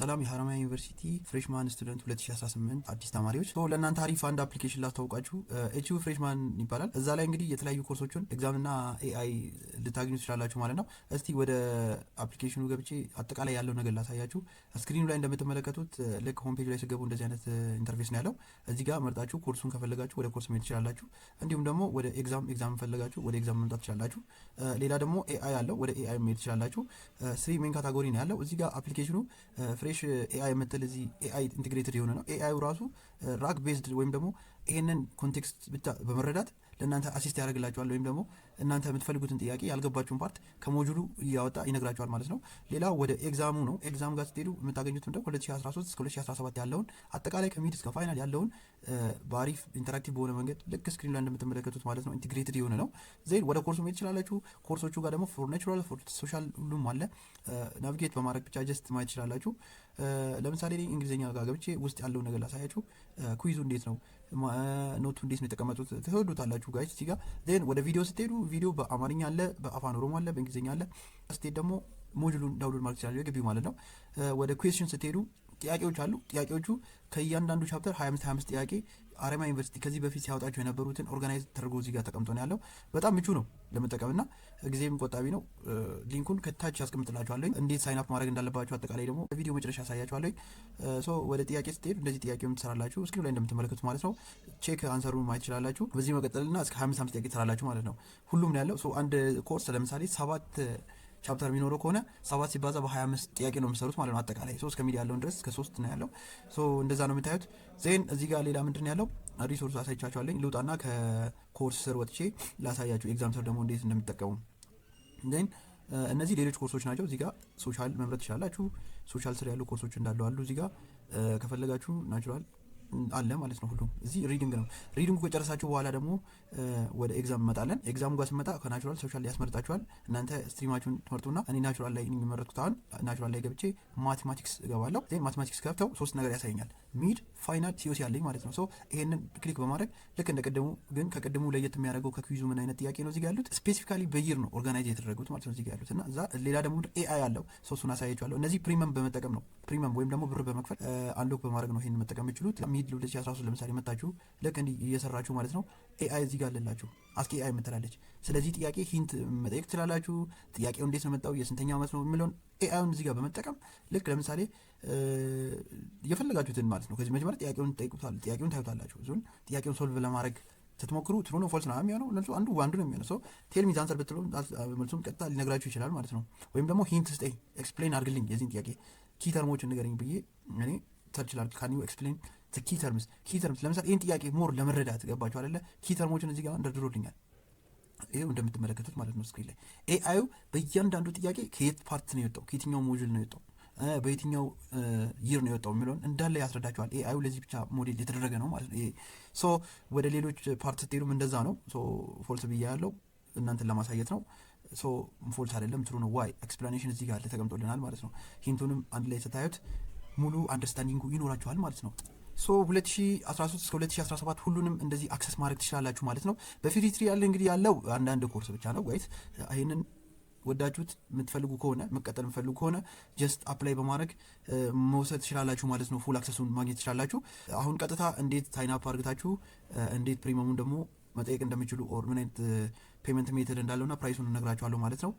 ሰላም የሀረማያ ዩኒቨርሲቲ ፍሬሽማን ስቱደንት 2018 አዲስ ተማሪዎች ለእናንተ አሪፍ አንድ አፕሊኬሽን ላስታውቃችሁ። ኤችዩ ፍሬሽማን ይባላል። እዛ ላይ እንግዲህ የተለያዩ ኮርሶችን ኤግዛምና ኤአይ ልታገኙ ትችላላችሁ ማለት ነው። እስቲ ወደ አፕሊኬሽኑ ገብቼ አጠቃላይ ያለው ነገር ላሳያችሁ። ስክሪኑ ላይ እንደምትመለከቱት ልክ ሆም ፔጅ ላይ ስገቡ እንደዚህ አይነት ኢንተርፌስ ነው ያለው። እዚህ ጋር መርጣችሁ ኮርሱን ከፈለጋችሁ ወደ ኮርስ መሄድ ትችላላችሁ። እንዲሁም ደግሞ ወደ ኤግዛም ፈለጋችሁ ወደ ኤግዛም መምጣት ትችላላችሁ። ሌላ ደግሞ ኤአይ አለው፣ ወደ ኤአይ መሄድ ትችላላችሁ። ስሪ ሜን ካታጎሪ ነው ያለው። እዚህ ጋር አፕሊኬሽኑ ፍሬሽ ኤአይ የምትል እዚህ ኤአይ ኢንቴግሬትድ የሆነ ነው። ኤአዩ ራሱ ራክ ቤዝድ ወይም ደግሞ ይሄንን ኮንቴክስት ብቻ በመረዳት ለእናንተ አሲስት ያደርግላችኋል ወይም ደግሞ እናንተ የምትፈልጉትን ጥያቄ ያልገባችሁን ፓርት ከሞጁሉ እያወጣ ይነግራችኋል ማለት ነው። ሌላው ወደ ኤግዛሙ ነው። ኤግዛም ጋር ስትሄዱ የምታገኙት ምንድነው 2013 እስከ 2017 ያለውን አጠቃላይ ከሚድ እስከ ፋይናል ያለውን በአሪፍ ኢንተራክቲቭ በሆነ መንገድ ልክ ስክሪን ላይ እንደምትመለከቱት ማለት ነው ኢንቴግሬትድ የሆነ ነው። ዜን ወደ ኮርሱ መሄድ ትችላላችሁ። ኮርሶቹ ጋር ደግሞ ፎር ናቹራል ፎር ሶሻል ሁሉም አለ። ናቪጌት በማድረግ ብቻ ጀስት ማየት ትችላላችሁ። ለምሳሌ እንግሊዝኛ ጋር ገብቼ ውስጥ ያለውን ነገር ላሳያችሁ። ኩይዙ እንዴት ነው፣ ኖቱ እንዴት ነው የተቀመጡት ትወዱታላችሁ ጋይስ። እዚህ ጋር ዜን ወደ ቪዲዮ ስትሄዱ ቪዲዮ በአማርኛ አለ፣ በአፋን ኦሮሞ አለ፣ በእንግሊዝኛ አለ። ስትሄድ ደግሞ ሞጁሉን ዳውንሎድ ማድረግ ይችላል የግቢው ማለት ነው። ወደ ኩዌስችን ስትሄዱ ጥያቄዎች አሉ። ጥያቄዎቹ ከእያንዳንዱ ቻፕተር 25 ጥያቄ ሀረማያ ዩኒቨርሲቲ ከዚህ በፊት ሲያወጣቸው የነበሩትን ኦርጋናይዝ ተደርጎ እዚህ ጋር ተቀምጦ ነው ያለው። በጣም ምቹ ነው ለመጠቀምና ጊዜም ቆጣቢ ነው። ሊንኩን ከታች ያስቀምጥላችኋለሁ እንዴት ሳይን አፕ ማድረግ እንዳለባችሁ። አጠቃላይ ደግሞ ቪዲዮ መጨረሻ ያሳያችኋለሁ። ወደ ጥያቄ ስትሄዱ እንደዚህ ጥያቄውን ትሰራላችሁ። ስክሪኑ ላይ እንደምትመለከቱት ማለት ነው። ቼክ አንሰሩን ማየት ትችላላችሁ። በዚህ መቀጠልና እስከ 25 ጥያቄ ትሰራላችሁ ማለት ነው። ሁሉም ነው ያለው። አንድ ኮርስ ለምሳሌ 7 ቻፕተር የሚኖረው ከሆነ 7 ሲባዛ በ25 ጥያቄ ነው የምሰሩት ማለት ነው። አጠቃላይ 3 ከሚድ ያለውን ድረስ ከ3 ነው ያለው። እንደዛ ነው የምታዩት። ዜን እዚህ ጋር ሌላ ምንድን ያለው ሪሶርስ አሳይቻችኋለኝ። ልውጣና ከኮርስ ስር ወጥቼ ላሳያችሁ ኤግዛም ስር ደግሞ እንዴት እንደሚጠቀሙ። ዜን እነዚህ ሌሎች ኮርሶች ናቸው። እዚህ ጋር ሶሻል መምረጥ ትችላላችሁ። ሶሻል ስር ያሉ ኮርሶች እንዳሉ አሉ። እዚህ ጋር ከፈለጋችሁ ናቹራል አለ ማለት ነው። ሁሉም እዚህ ሪዲንግ ነው። ሪዲንግ ከጨረሳችሁ በኋላ ደግሞ ወደ ኤግዛም እንመጣለን። ኤግዛሙ ጋር ስመጣ ከናቹራል ሶሻል ያስመርጣችኋል። እናንተ ስትሪማችሁን ትመርጡና እኔ ናቹራል ላይ የሚመረጥኩት አሁን ናቹራል ላይ ገብቼ ማቴማቲክስ እገባለሁ። ዜን ማቴማቲክስ ከፍተው 3 ነገር ያሳየኛል። ሚድ፣ ፋይናል፣ ሲኦሲ ያለኝ ማለት ነው። ይሄንን ክሊክ በማድረግ ልክ እንደ ቀደሙ ግን ከቀደሙ ለየት የሚያደርገው ከኩዊዙ ምን አይነት ጥያቄ ነው እዚህ ጋር ያሉት ስፔሲፊካሊ በይር ነው ኦርጋናይዝ የተደረጉት ማለት ነው እዚህ ጋር ያሉት እና እዛ ሌላ ደግሞ ኤአይ አለው። እሱን አሳያችኋለሁ። እነዚህ ፕሪሚየም በመጠቀም ነው ፕሪሚየም ወይም ደግሞ ብር በመክፈል አንሎክ በማድረግ ነው ይሄን መጠቀም የምትችሉት። ሚድ 2013 ለምሳሌ መጣችሁ ልክ እንዲህ እየሰራችሁ ማለት ነው። ኤአይ እዚህ ጋር አለላችሁ። አስኪ ኤአይ የምትላለች። ስለዚህ ጥያቄ ሂንት መጠየቅ ትችላላችሁ። ጥያቄው እንዴት ነው መጣው፣ የስንተኛ ዓመት ነው የሚለውን ኤአይን እዚህ ጋር በመጠቀም ልክ ለምሳሌ የፈለጋችሁትን ማለት ነው። ከዚህ መጀመሪያ ጥያቄውን ታዩታላችሁ። እሱን ጥያቄውን ሶልቭ ለማድረግ ስትሞክሩ ትሩ ነው ፎልስ ነው የሚሆነው። እነሱ አንዱ ነው የሚሆነው። ቴል ሚ ዘ አንሰር ብትሉ መልሱን ቀጥታ ሊነግራችሁ ይችላል ማለት ነው። ወይም ደግሞ ሂንት ስጠኝ፣ ኤክስፕሌን አድርግልኝ የዚህን ጥያቄ ኪ ተርሞችን ንገረኝ ብዬ እኔ ሰርች ላድርግ። ካን ዩ ኤክስፕሌን ኪ ተርምስ ለምሳሌ ይህን ጥያቄ ሞር ለመረዳት ገባችሁ አይደለ? ኪ ተርሞችን እዚህ ጋር እንደርድሮልኛል። ይሄው እንደምትመለከቱት ማለት ነው ስክሪን ላይ ኤአዩ በእያንዳንዱ ጥያቄ ከየት ፓርት ነው የወጣው፣ ከየትኛው ሞጁል ነው የወጣው፣ በየትኛው ይር ነው የወጣው የሚለውን እንዳለ ያስረዳቸዋል። ኤአዩ ለዚህ ብቻ ሞዴል የተደረገ ነው ማለት ነው። ወደ ሌሎች ፓርት ስትሄዱም እንደዛ ነው። ፎልስ ብያ ያለው እናንተን ለማሳየት ነው። ፎልስ አይደለም ትሩ ነው። ዋይ ኤክስፕላኔሽን እዚህ ጋር ተቀምጦልናል ማለት ነው። ሂንቱንም አንድ ላይ ስታዩት ሙሉ አንደርስታንዲንጉ ይኖራችኋል ማለት ነው። 2013 እስከ 2017 ሁሉንም እንደዚህ አክሰስ ማድረግ ትችላላችሁ ማለት ነው። በፍሪ ትሪያል እንግዲህ ያለው አንዳንድ ኮርስ ብቻ ነው ጋይስ። ይሄንን ወዳችሁት የምትፈልጉ ከሆነ መቀጠል የምትፈልጉ ከሆነ ጀስት አፕላይ በማድረግ መውሰድ ትችላላችሁ ማለት ነው። ፉል አክሰሱን ማግኘት ትችላላችሁ። አሁን ቀጥታ እንዴት ሳይን አፕ አድርጋችሁ እንዴት ፕሪሚየሙን ደግሞ መጠየቅ እንደሚችሉ ኦር ምን አይነት ፔመንት ሜተድ እንዳለውና ፕራይሱን እነግራችኋለሁ ማለት ነው።